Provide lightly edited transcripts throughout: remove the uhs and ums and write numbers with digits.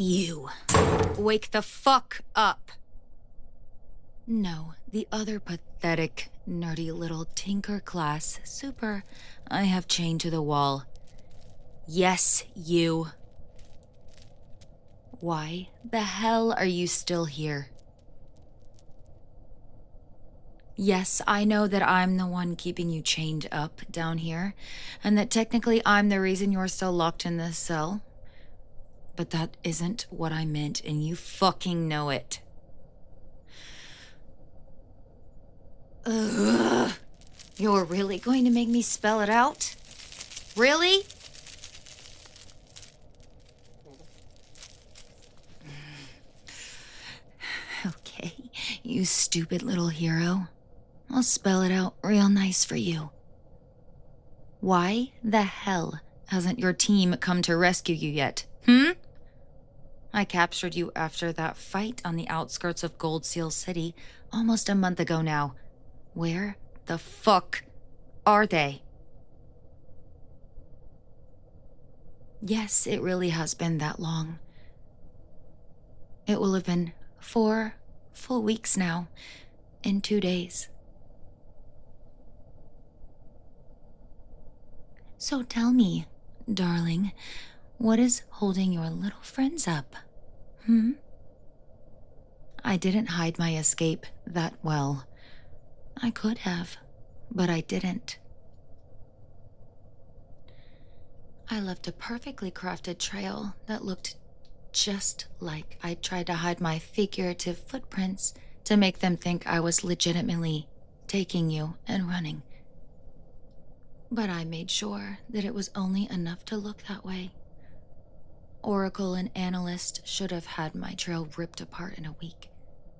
You. Wake the fuck up. No, the other pathetic, nerdy little tinker class, Super, I have chained to the wall. Yes, you. Why the hell are you still here? Yes, I know that I'm the one keeping you chained up down here, and that technically I'm the reason you're still locked in this cell. But that isn't what I meant, and you fucking know it. Ugh. You're really going to make me spell it out? Really? Okay, you stupid little hero. I'll spell it out real nice for you. Why the hell hasn't your team come to rescue you yet, I captured you after that fight on the outskirts of Gold Seal City almost a month ago now. Where the fuck are they? Yes, it really has been that long. It will have been 4 full weeks now, in 2 days. So tell me, darling, what is holding your little friends up? I didn't hide my escape that well. I could have, but I didn't. I left a perfectly crafted trail that looked just like I tried to hide my figurative footprints to make them think I was legitimately taking you and running. But I made sure that it was only enough to look that way. Oracle and Analyst should have had my trail ripped apart in a week.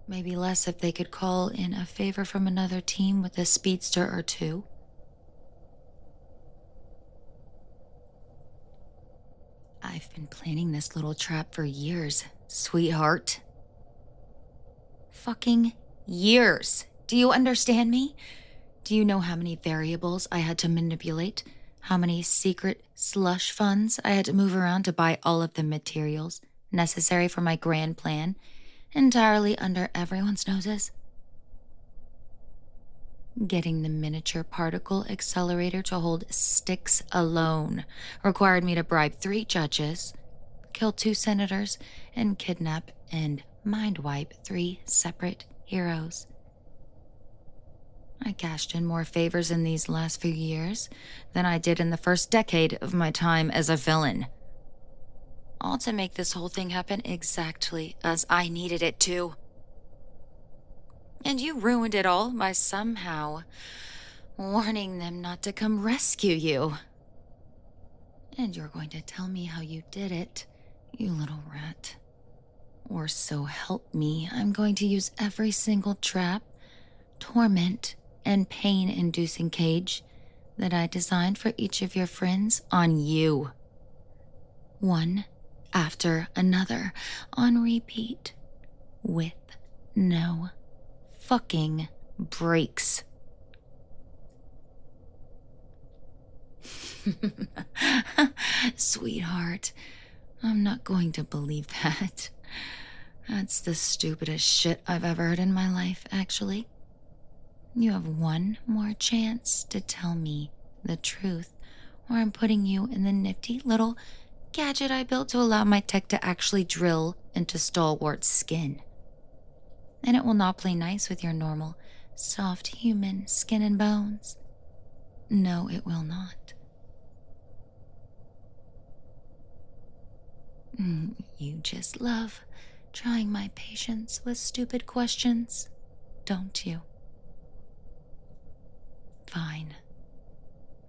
Maybe less if they could call in a favor from another team with a speedster or two. I've been planning this little trap for years, sweetheart. Fucking years. Do you understand me? Do you know how many variables I had to manipulate? How many secret slush funds I had to move around to buy all of the materials necessary for my grand plan, entirely under everyone's noses? Getting the miniature particle accelerator to hold sticks alone required me to bribe 3 judges, kill 2 senators, and kidnap and mind wipe 3 separate heroes. I cashed in more favors in these last few years than I did in the first decade of my time as a villain. All to make this whole thing happen exactly as I needed it to. And you ruined it all by somehow warning them not to come rescue you. And you're going to tell me how you did it, you little rat. Or so help me, I'm going to use every single trap, torment, and pain-inducing cage that I designed for each of your friends on you. One after another, on repeat, with no fucking breaks. Sweetheart, I'm not going to believe that. That's the stupidest shit I've ever heard in my life, actually. You have one more chance to tell me the truth, or I'm putting you in the nifty little gadget I built to allow my tech to actually drill into stalwart skin. And it will not play nice with your normal, soft human skin and bones. No, it will not. You just love trying my patience with stupid questions, don't you? Fine.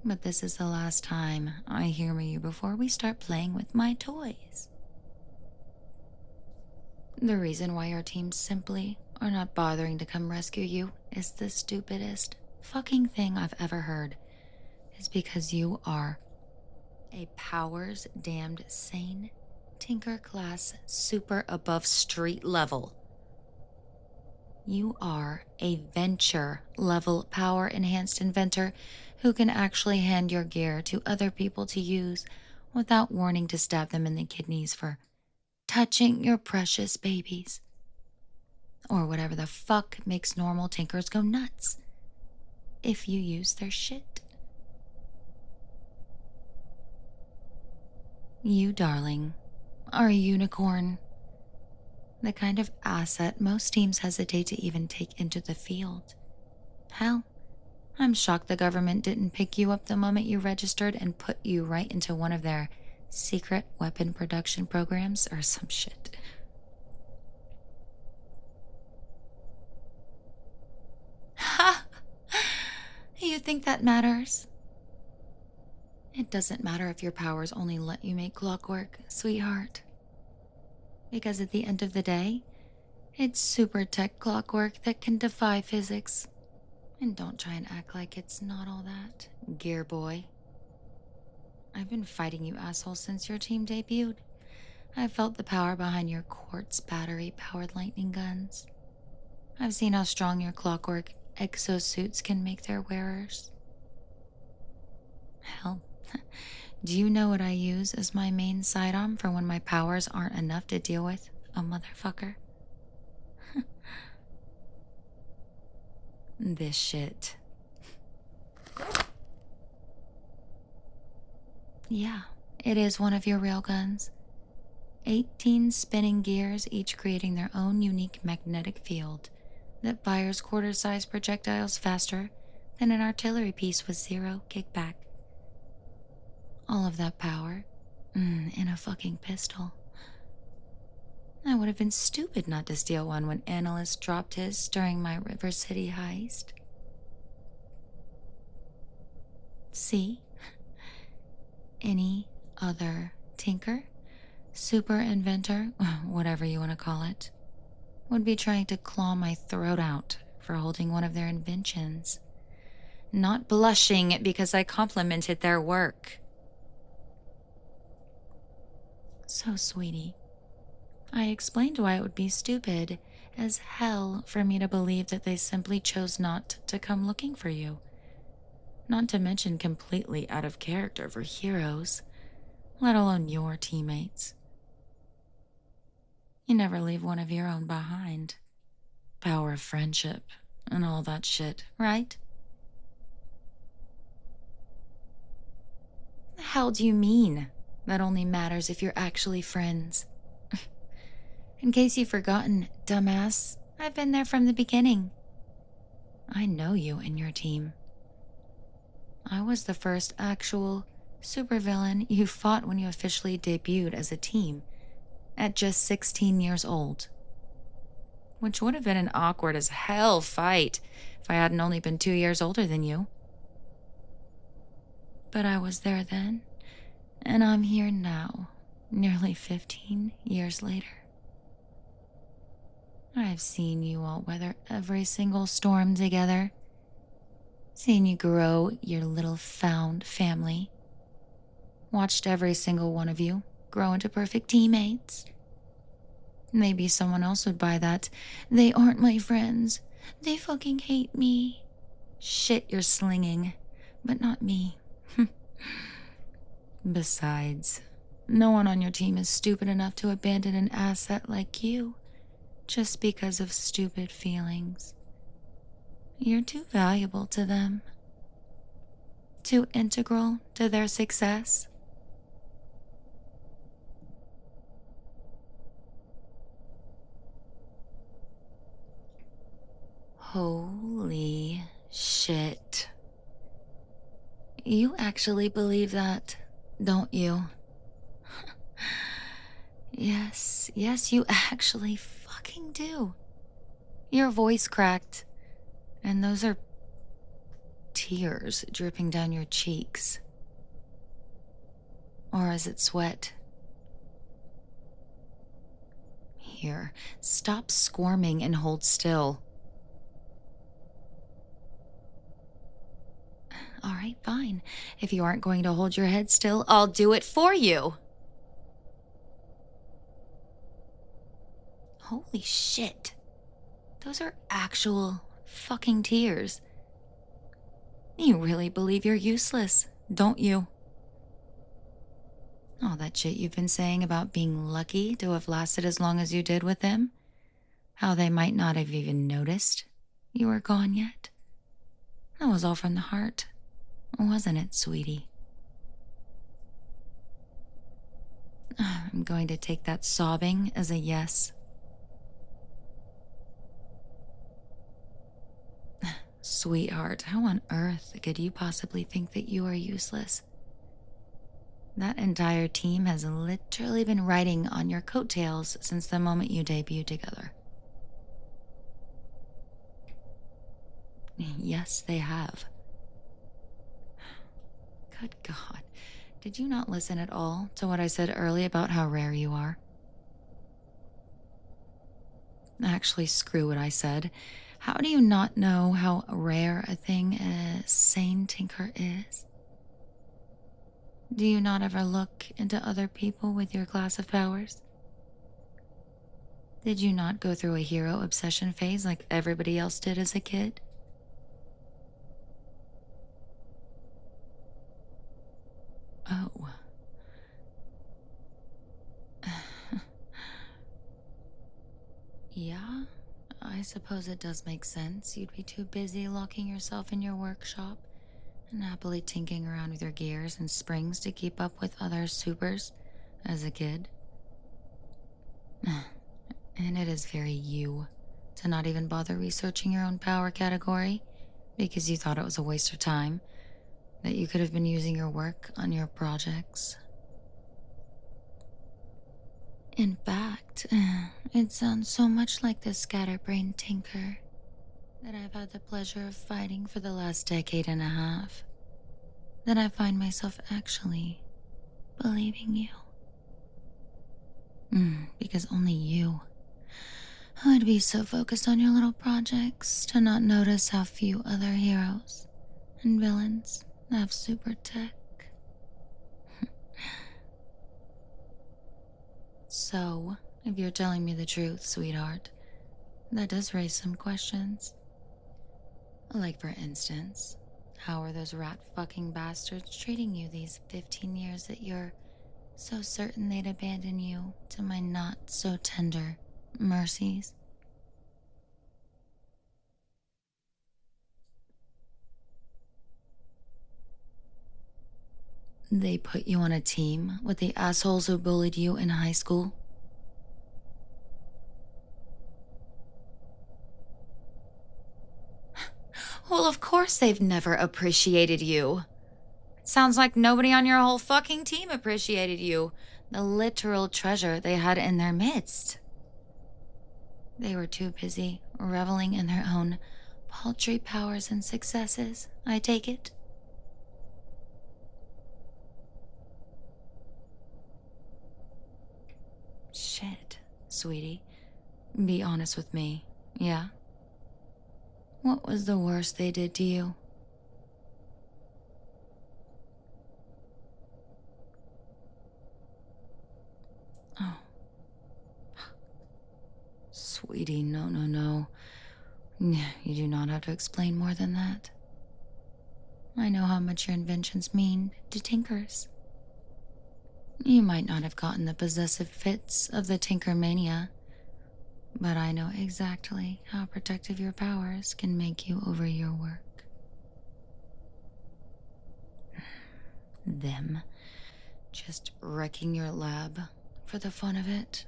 But this is the last time I hear you before we start playing with my toys. The reason why our teams simply are not bothering to come rescue you is the stupidest fucking thing I've ever heard. Is because you are a powers damned sane tinker class super above street level. You are a venture level power enhanced inventor who can actually hand your gear to other people to use without warning to stab them in the kidneys for touching your precious babies. Or whatever the fuck makes normal tinkers go nuts if you use their shit. You, darling, are a unicorn. The kind of asset most teams hesitate to even take into the field. Hell, I'm shocked the government didn't pick you up the moment you registered and put you right into one of their secret weapon production programs or some shit. Ha! You think that matters? It doesn't matter if your powers only let you make clockwork, sweetheart. Because at the end of the day, it's super tech clockwork that can defy physics. And don't try and act like it's not all that, gear boy. I've been fighting you assholes since your team debuted. I've felt the power behind your quartz battery-powered lightning guns. I've seen how strong your clockwork exosuits can make their wearers. Hell, do you know what I use as my main sidearm for when my powers aren't enough to deal with a motherfucker? This shit. Yeah, it is one of your railguns. 18 spinning gears, each creating their own unique magnetic field that fires quarter-sized projectiles faster than an artillery piece with zero kickback. All of that power in a fucking pistol. I would have been stupid not to steal one when Analyst dropped his during my River City heist. See? Any other tinker, super inventor, whatever you want to call it, would be trying to claw my throat out for holding one of their inventions, not blushing because I complimented their work. So, sweetie, I explained why it would be stupid as hell for me to believe that they simply chose not to come looking for you. Not to mention completely out of character for heroes, let alone your teammates. You never leave one of your own behind. Power of friendship and all that shit, right? The hell do you mean? That only matters if you're actually friends. In case you've forgotten, dumbass, I've been there from the beginning. I know you and your team. I was the first actual supervillain you fought when you officially debuted as a team at just 16 years old. Which would have been an awkward as hell fight if I hadn't only been 2 years older than you. But I was there then, and I'm here now, nearly 15 years later. I've seen you all weather every single storm together. Seen you grow your little found family. Watched every single one of you grow into perfect teammates. Maybe someone else would buy that. They aren't my friends. They fucking hate me. Shit you're slinging, but not me. Besides, no one on your team is stupid enough to abandon an asset like you just because of stupid feelings. You're too valuable to them. Too integral to their success. Holy shit. You actually believe that, don't you? Yes, you actually fucking do. Your voice cracked, and those are tears dripping down your cheeks. Or is it sweat? Here, stop squirming and hold still. All right, fine. If you aren't going to hold your head still, I'll do it for you. Holy shit. Those are actual fucking tears. You really believe you're useless, don't you? All that shit you've been saying about being lucky to have lasted as long as you did with them? How they might not have even noticed you were gone yet? That was all from the heart, wasn't it, sweetie? I'm going to take that sobbing as a yes. Sweetheart, how on earth could you possibly think that you are useless? That entire team has literally been riding on your coattails since the moment you debuted together. Yes, they have. Good God. Did you not listen at all to what I said earlier about how rare you are? Actually, screw what I said. How do you not know how rare a thing a sane tinker is? Do you not ever look into other people with your class of powers? Did you not go through a hero obsession phase like everybody else did as a kid? Oh. Yeah, I suppose it does make sense. You'd be too busy locking yourself in your workshop and happily tinkering around with your gears and springs to keep up with other supers as a kid. And it is very you to not even bother researching your own power category because you thought it was a waste of time, that you could have been using your work on your projects. In fact, it sounds so much like the scatterbrained tinker that I've had the pleasure of fighting for the last decade and a half, that I find myself actually believing you. Because only you would be so focused on your little projects to not notice how few other heroes and villains have super tech. So, if you're telling me the truth, sweetheart, that does raise some questions. Like, for instance, how are those rat-fucking bastards treating you these 15 years that you're so certain they'd abandon you to my not-so-tender mercies? They put you on a team with the assholes who bullied you in high school? Well, of course they've never appreciated you. It sounds like nobody on your whole fucking team appreciated you, the literal treasure they had in their midst. They were too busy reveling in their own paltry powers and successes, I take it. Shit, sweetie. Be honest with me, yeah? What was the worst they did to you? Oh. Sweetie, no. You do not have to explain more than that. I know how much your inventions mean to tinkers. You might not have gotten the possessive fits of the tinker mania, but I know exactly how protective your powers can make you over your work. Them just wrecking your lab for the fun of it,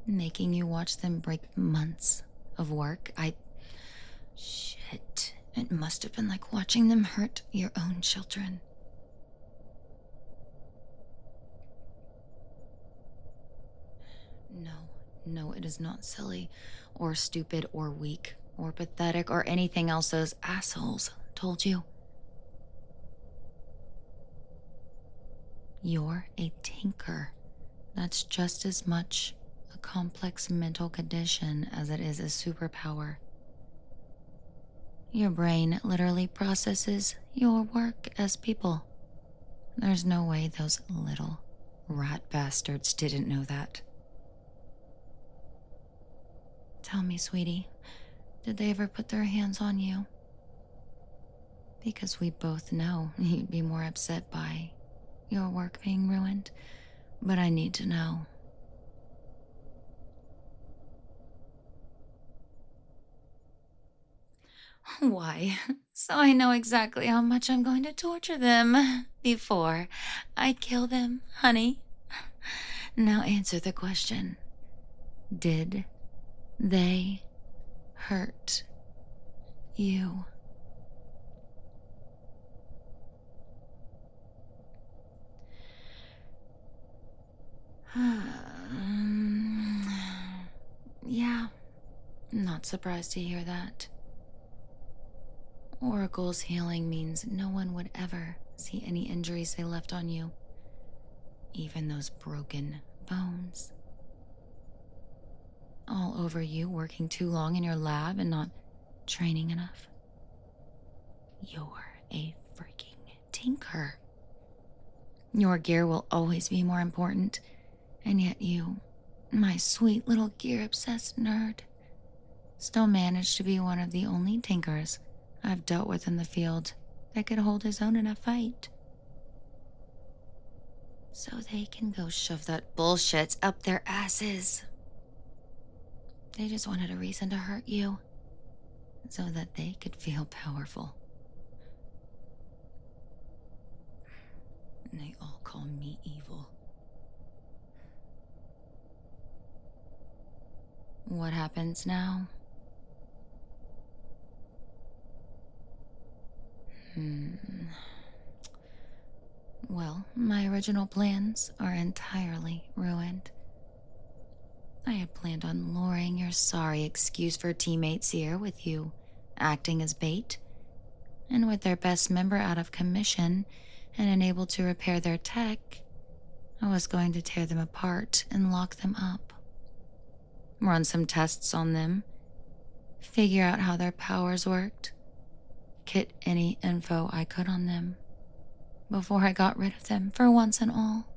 making you watch them break months of work. Shit, it must have been like watching them hurt your own children. No, it is not silly, or stupid, or weak, or pathetic, or anything else those assholes told you. You're a tinker. That's just as much a complex mental condition as it is a superpower. Your brain literally processes your work as people. There's no way those little rat bastards didn't know that. Tell me, sweetie, did they ever put their hands on you? Because we both know you'd be more upset by your work being ruined, but I need to know. Why? So I know exactly how much I'm going to torture them before I kill them, honey. Now answer the question. Did they hurt you? Yeah, not surprised to hear that. Oracle's healing means no one would ever see any injuries they left on you, even those broken bones. All over you working too long in your lab and not training enough. You're a freaking tinker. Your gear will always be more important, and yet you, my sweet little gear-obsessed nerd, still managed to be one of the only tinkers I've dealt with in the field that could hold his own in a fight. So they can go shove that bullshit up their asses. They just wanted a reason to hurt you, so that they could feel powerful. And they all call me evil. What happens now? Well, my original plans are entirely ruined. I had planned on luring your sorry excuse for teammates here with you acting as bait, and with their best member out of commission and unable to repair their tech, I was going to tear them apart and lock them up. Run some tests on them, figure out how their powers worked, get any info I could on them before I got rid of them for once and all.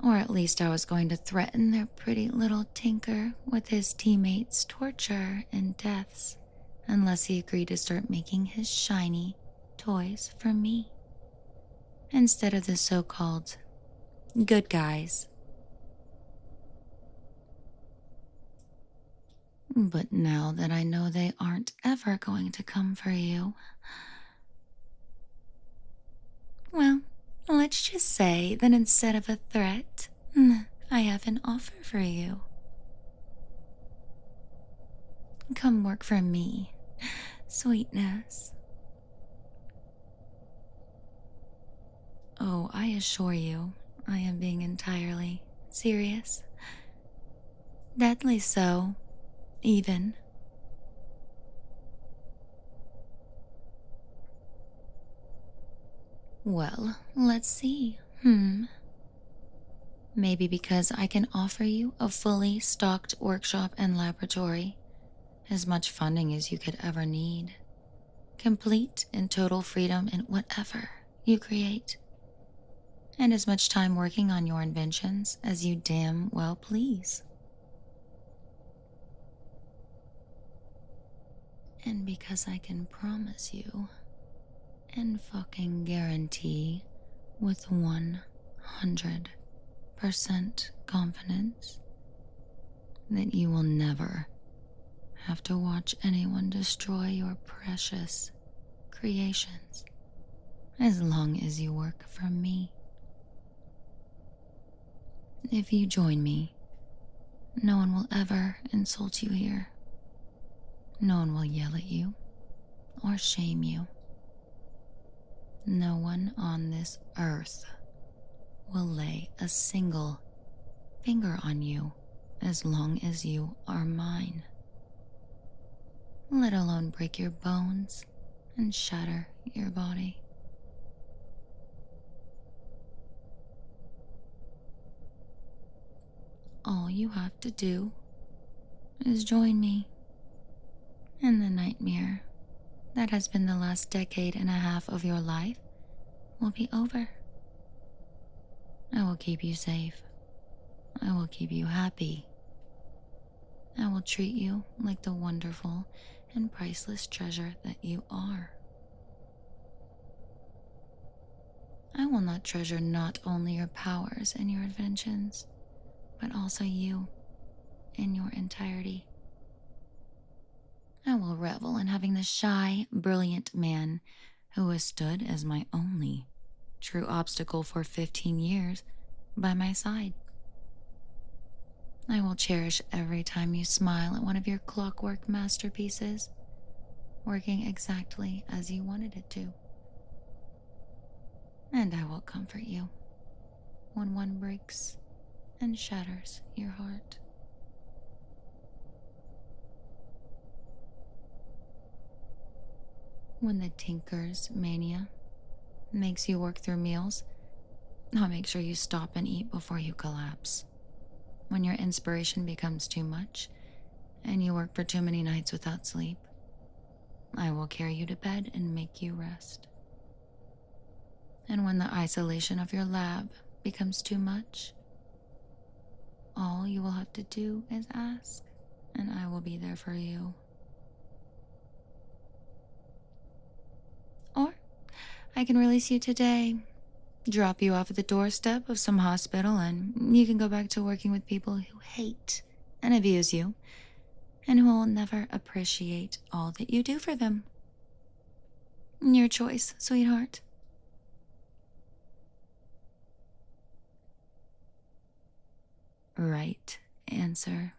Or at least I was going to threaten their pretty little tinker with his teammates' torture and deaths unless he agreed to start making his shiny toys for me, instead of the so-called good guys. But now that I know they aren't ever going to come for you, well, let's just say that instead of a threat, I have an offer for you. Come work for me, sweetness. Oh, I assure you, I am being entirely serious. Deadly so, even. Well, let's see. Maybe because I can offer you a fully stocked workshop and laboratory, as much funding as you could ever need, complete and total freedom in whatever you create, and as much time working on your inventions as you damn well please. And because I can promise you and fucking guarantee with 100% confidence that you will never have to watch anyone destroy your precious creations as long as you work for me. If you join me, no one will ever insult you here. No one will yell at you or shame you. No one on this earth will lay a single finger on you as long as you are mine, let alone break your bones and shatter your body. All you have to do is join me, and the nightmare that has been the last decade and a half of your life will be over. I will keep you safe. I will keep you happy. I will treat you like the wonderful and priceless treasure that you are. I will not treasure not only your powers and your inventions, but also you in your entirety. I will revel in having the shy, brilliant man who has stood as my only true obstacle for 15 years by my side. I will cherish every time you smile at one of your clockwork masterpieces, working exactly as you wanted it to. And I will comfort you when one breaks and shatters your heart. When the tinker's mania makes you work through meals, I'll make sure you stop and eat before you collapse. When your inspiration becomes too much and you work for too many nights without sleep, I will carry you to bed and make you rest. And when the isolation of your lab becomes too much, all you will have to do is ask, and I will be there for you. Or I can release you today, drop you off at the doorstep of some hospital, and you can go back to working with people who hate and abuse you, and who will never appreciate all that you do for them. Your choice, sweetheart. Right answer.